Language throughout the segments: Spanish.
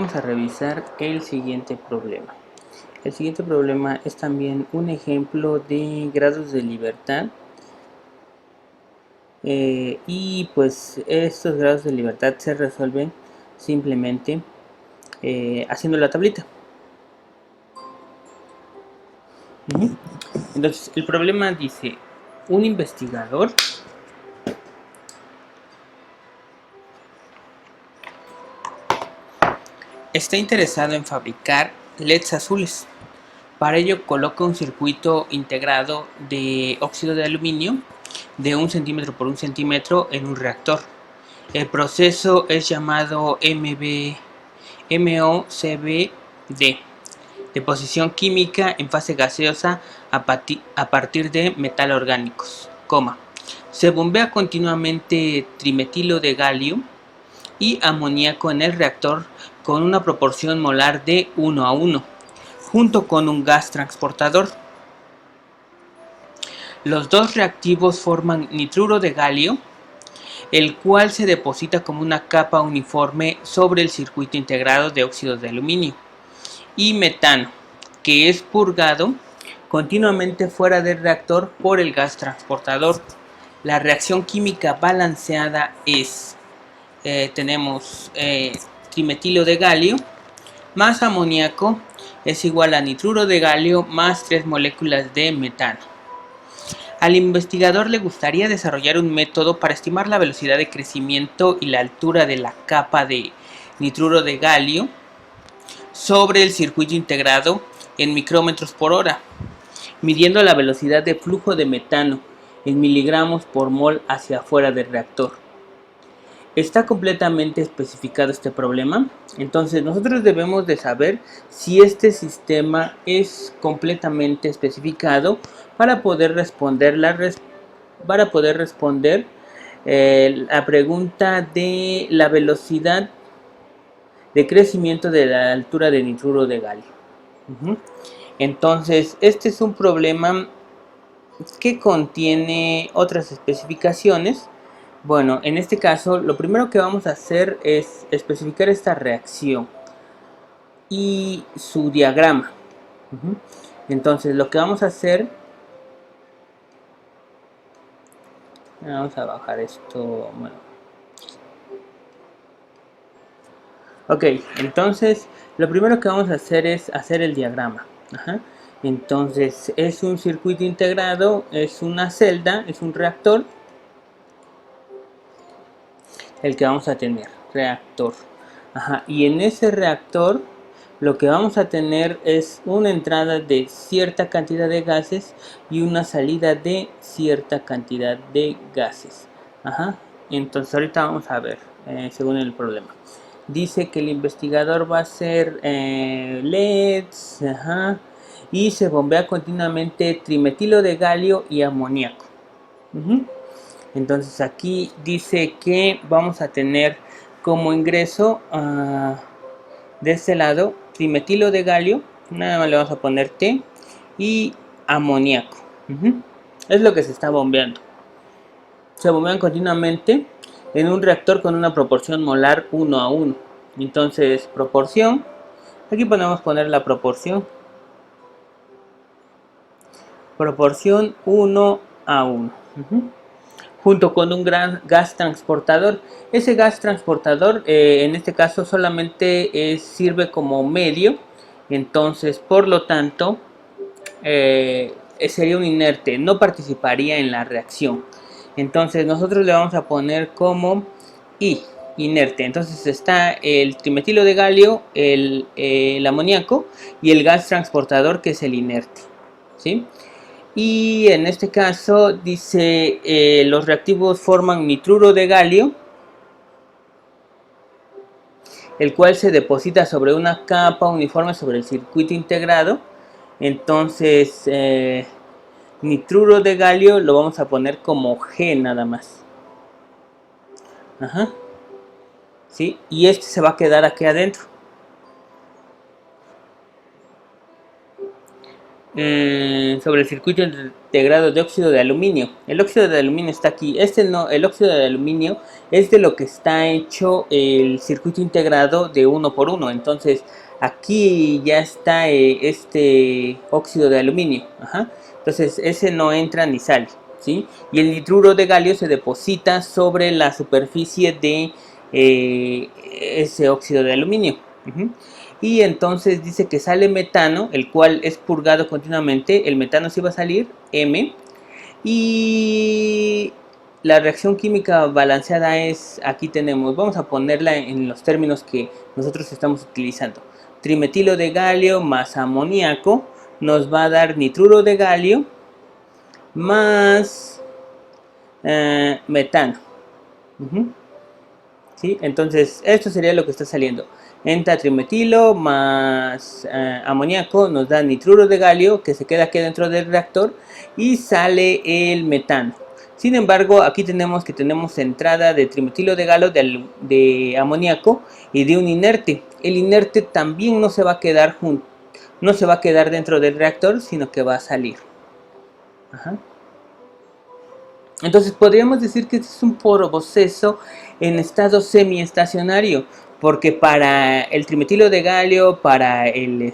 vamos a revisar el siguiente problema. El siguiente problema es también un ejemplo de grados de libertad. Y pues estos grados de libertad se resuelven simplemente haciendo la tablita. Entonces el problema dice: un investigador está interesado en fabricar LEDs azules. Para ello coloca un circuito integrado de óxido de aluminio de 1 centímetro por 1 centímetro en un reactor. El proceso es llamado MOCVD, deposición química en fase gaseosa a partir de metal orgánicos, se bombea continuamente trimetilo de galio y amoníaco en el reactor con una proporción molar de 1:1, junto con un gas transportador. Los dos reactivos forman nitruro de galio, el cual se deposita como una capa uniforme sobre el circuito integrado de óxidos de aluminio, y metano, que es purgado continuamente fuera del reactor por el gas transportador. La reacción química balanceada es, tenemos trimetilo de galio más amoníaco es igual a nitruro de galio más 3 moléculas de metano. Al investigador le gustaría desarrollar un método para estimar la velocidad de crecimiento y la altura de la capa de nitruro de galio sobre el circuito integrado en micrómetros por hora, midiendo la velocidad de flujo de metano en miligramos por mol hacia afuera del reactor. ¿Está completamente especificado este problema? Entonces nosotros debemos de saber si este sistema es completamente especificado para poder responder la pregunta de la velocidad de crecimiento de la altura de nitruro de galio. Entonces este es un problema que contiene otras especificaciones. Bueno, en este caso lo primero que vamos a hacer es especificar esta reacción y su diagrama. Entonces lo que vamos a hacer, vamos a bajar esto, bueno. Ok, entonces lo primero que vamos a hacer es hacer el diagrama. Entonces es un circuito integrado, es una celda, es un reactor el que vamos a tener, reactor. Y en ese reactor lo que vamos a tener es una entrada de cierta cantidad de gases y una salida de cierta cantidad de gases. Entonces ahorita vamos a ver, según el problema. Dice que el investigador va a hacer LEDs, y se bombea continuamente trimetilo de galio y amoníaco. Entonces aquí dice que vamos a tener como ingreso de este lado trimetilo de galio, nada más le vamos a poner T, y amoníaco. Es lo que se está bombeando. Se bombean continuamente en un reactor con una proporción molar 1:1. Entonces proporción, aquí podemos poner la proporción 1:1, junto con un gran gas transportador. Ese gas transportador en este caso solamente sirve como medio, entonces por lo tanto sería un inerte, no participaría en la reacción. Entonces nosotros le vamos a poner como I, inerte. Entonces está el trimetilo de galio, el amoníaco y el gas transportador, que es el inerte, ¿sí? Y en este caso dice los reactivos forman nitruro de galio, el cual se deposita sobre una capa uniforme sobre el circuito integrado. Entonces nitruro de galio lo vamos a poner como G nada más. ¿Sí? Y este se va a quedar aquí adentro. sobre el circuito integrado de óxido de aluminio. El óxido de aluminio está aquí. Este no, el óxido de aluminio es de lo que está hecho el circuito integrado de 1 por 1. Entonces aquí ya está este óxido de aluminio. Ajá. Entonces ese no entra ni sale, ¿sí? Y el nitruro de galio se deposita sobre la superficie de ese óxido de aluminio. Uh-huh. Y entonces dice que sale metano, el cual es purgado continuamente. El metano sí va a salir, M. Y la reacción química balanceada es, aquí tenemos, vamos a ponerla en los términos que nosotros estamos utilizando. Trimetilo de galio más amoníaco nos va a dar nitruro de galio más metano. Uh-huh. ¿Sí? Entonces, esto sería lo que está saliendo. Entatrimetilo más amoníaco nos da nitruro de galio que se queda aquí dentro del reactor y sale el metano. Sin embargo, aquí tenemos que tenemos entrada de trimetilo de galio, de amoníaco y de un inerte. El inerte también no se va a quedar no se va a quedar dentro del reactor, sino que va a salir. Ajá. Entonces podríamos decir que este es un proceso en estado semiestacionario, porque para el trimetilo de galio, para el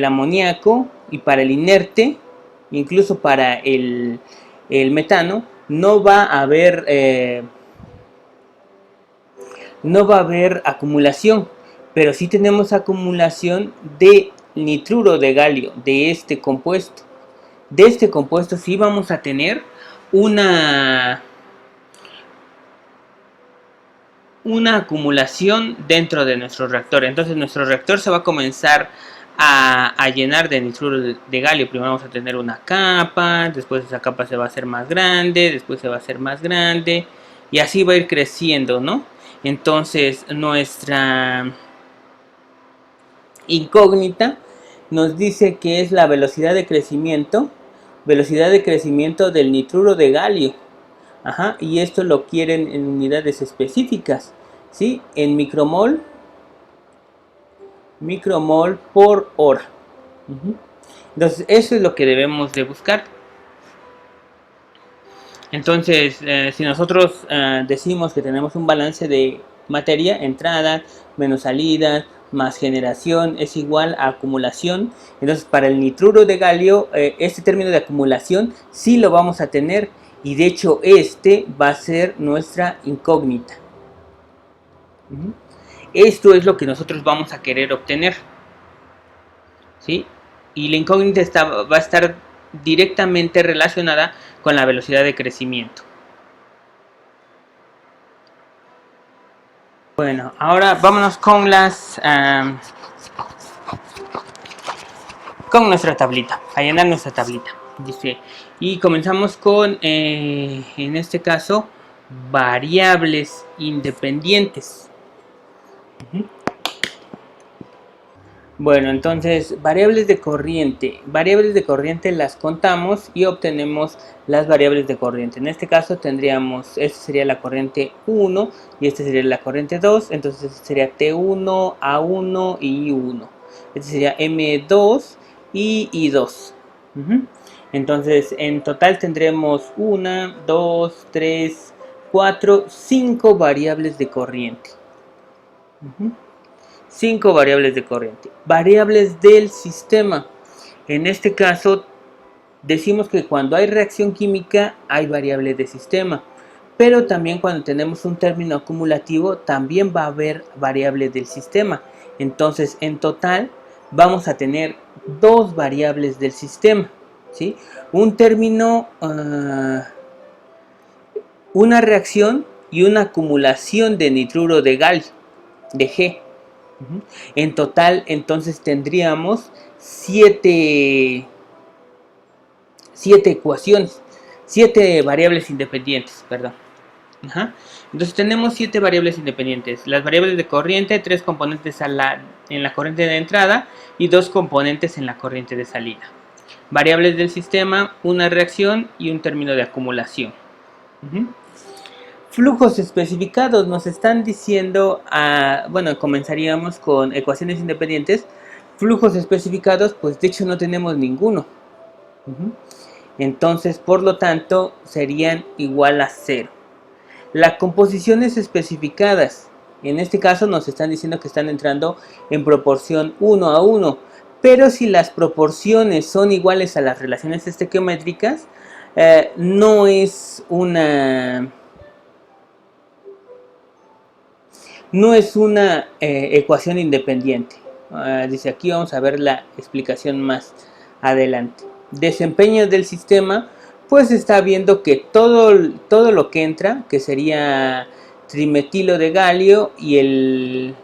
amoníaco y para el inerte, incluso para el metano, no va a haber acumulación, pero sí tenemos acumulación de nitruro de galio, de este compuesto. De este compuesto sí vamos a tener una acumulación dentro de nuestro reactor. Entonces nuestro reactor se va a comenzar a llenar de nitruro de galio. Primero vamos a tener una capa, después esa capa se va a hacer más grande, después se va a hacer más grande y así va a ir creciendo, ¿no? Entonces nuestra incógnita nos dice que es la velocidad de crecimiento del nitruro de galio. Ajá, y esto lo quieren en unidades específicas, ¿sí? En micromol por hora. Uh-huh. Entonces, eso es lo que debemos de buscar. Entonces, si nosotros decimos que tenemos un balance de materia, entradas menos salidas, más generación es igual a acumulación. Entonces, para el nitruro de galio, este término de acumulación sí lo vamos a tener. Y de hecho, este va a ser nuestra incógnita. Uh-huh. Esto es lo que nosotros vamos a querer obtener, ¿sí? Y la incógnita va a estar directamente relacionada con la velocidad de crecimiento. Bueno, ahora vámonos con con nuestra tablita, a llenar nuestra tablita. Dice, y comenzamos con, en este caso, variables independientes. Uh-huh. Bueno, entonces variables de corriente las contamos y obtenemos las variables de corriente. En este caso tendríamos, esta sería la corriente 1 y esta sería la corriente 2, entonces sería T1, A1 y I1. Este sería M2 y I2. Uh-huh. Entonces en total tendremos 1, 2, 3, 4, 5 variables de corriente. Uh-huh. 5 variables de corriente. Variables del sistema. En este caso, decimos que cuando hay reacción química hay variables de sistema. Pero también cuando tenemos un término acumulativo, también va a haber variables del sistema. Entonces, en total, vamos a tener 2 variables del sistema, ¿sí? Un término, una reacción y una acumulación de nitruro de galio, de G. En total, entonces tendríamos 7 ecuaciones, 7 variables independientes, perdón. Ajá. Entonces tenemos 7 variables independientes. Las variables de corriente, 3 componentes en la corriente de entrada y 2 componentes en la corriente de salida. Variables del sistema, una reacción y un término de acumulación. Uh-huh. Flujos especificados nos están diciendo, bueno, comenzaríamos con ecuaciones independientes Flujos especificados, pues de hecho no tenemos ninguno. Entonces, por lo tanto, serían igual a 0. Las composiciones especificadas, en este caso nos están diciendo que están entrando en proporción 1 a 1. Pero si las proporciones son iguales a las relaciones estequiométricas, no es una ecuación independiente. Dice aquí, vamos a ver la explicación más adelante. Desempeño del sistema, pues está viendo que todo lo que entra, que sería trimetilo de galio y el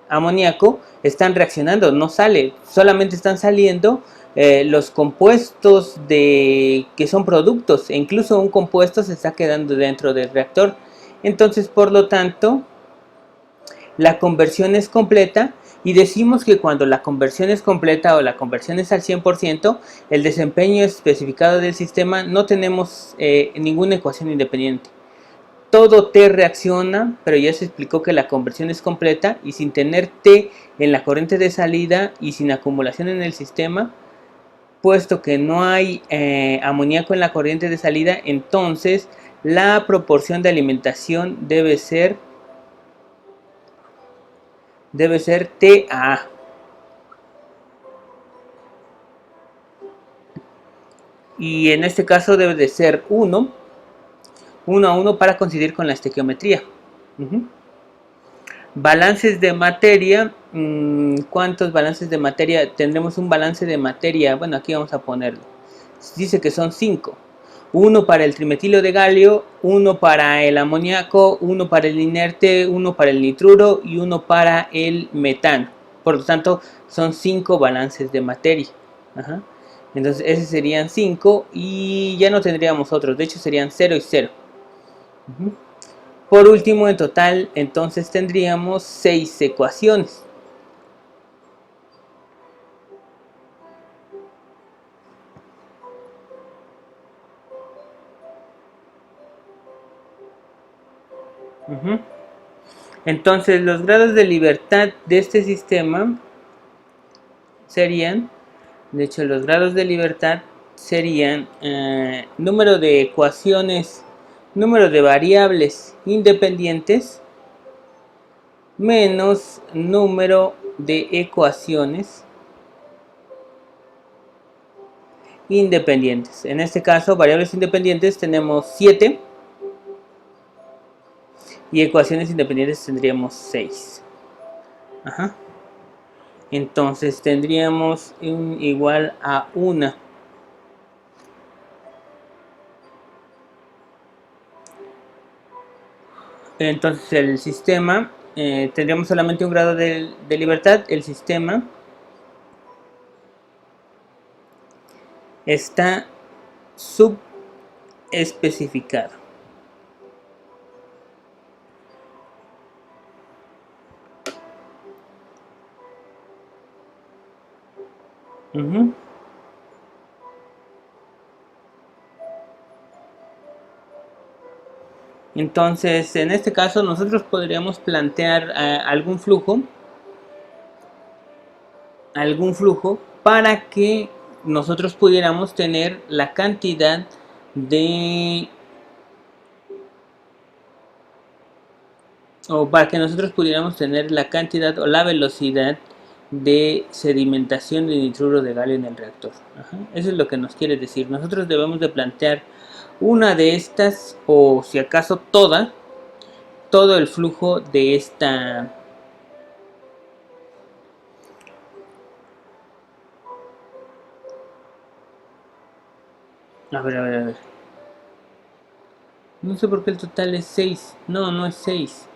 amoníaco, están reaccionando, no sale, solamente están saliendo los compuestos que son productos, e incluso un compuesto se está quedando dentro del reactor. Entonces, por lo tanto, la conversión es completa, y decimos que cuando la conversión es completa o la conversión es al 100%, el desempeño especificado del sistema, no tenemos ninguna ecuación independiente. Todo T reacciona, pero ya se explicó que la conversión es completa, y sin tener T en la corriente de salida y sin acumulación en el sistema, puesto que no hay amoníaco en la corriente de salida, entonces la proporción de alimentación debe ser TA. Y en este caso debe de ser 1 a 1 para coincidir con la estequiometría. Balances de materia. ¿Cuántos balances de materia? Tendremos un balance de materia. Bueno, aquí vamos a ponerlo. Dice que son 5. Uno para el trimetilo de galio, uno para el amoníaco, uno para el inerte, uno para el nitruro y uno para el metano. Por lo tanto, son 5 balances de materia. Entonces, esos serían 5 y ya no tendríamos otros. De hecho, serían 0 y 0. Por último, en total, entonces tendríamos 6 ecuaciones. Entonces, los grados de libertad de este sistema serían, de hecho, los grados de libertad serían número de ecuaciones, número de variables independientes menos número de ecuaciones independientes. En este caso, variables independientes tenemos 7 y ecuaciones independientes tendríamos 6. Entonces tendríamos un igual a 1. Entonces el sistema, tendríamos solamente un grado de libertad. El sistema está subespecificado. Entonces, en este caso, nosotros podríamos plantear algún flujo para que nosotros pudiéramos tener la cantidad para que nosotros pudiéramos tener la cantidad o la velocidad de sedimentación de nitruro de galio en el reactor. Eso es lo que nos quiere decir. Nosotros debemos de plantear una de estas, o si acaso todo el flujo de esta a ver. No sé por qué el total es 6. No es 6.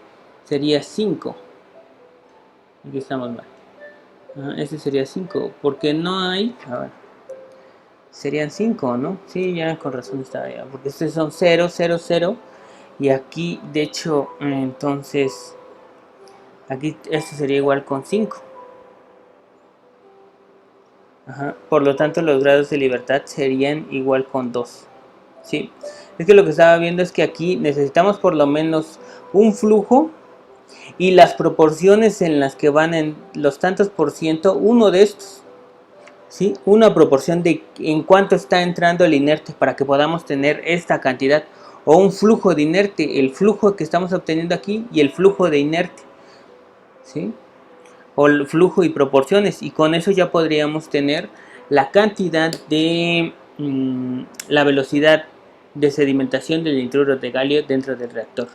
Sería 5. Aquí estamos mal. Este sería 5. Porque no hay. A ver. Serían 5, ¿no? Sí, ya con razón estaba ya. Porque estos son 0, 0, 0. Y aquí, de hecho, entonces. Aquí esto sería igual con 5. Por lo tanto, los grados de libertad serían igual con 2. ¿Sí? Es que lo que estaba viendo es que aquí necesitamos por lo menos un flujo y las proporciones en las que van en los tantos por ciento uno de estos, ¿sí? Una proporción de en cuánto está entrando el inerte para que podamos tener esta cantidad, o un flujo de inerte, el flujo que estamos obteniendo aquí y el flujo de inerte, ¿sí? O el flujo y proporciones, y con eso ya podríamos tener la cantidad de la velocidad de sedimentación del nitruro de galio dentro del reactor.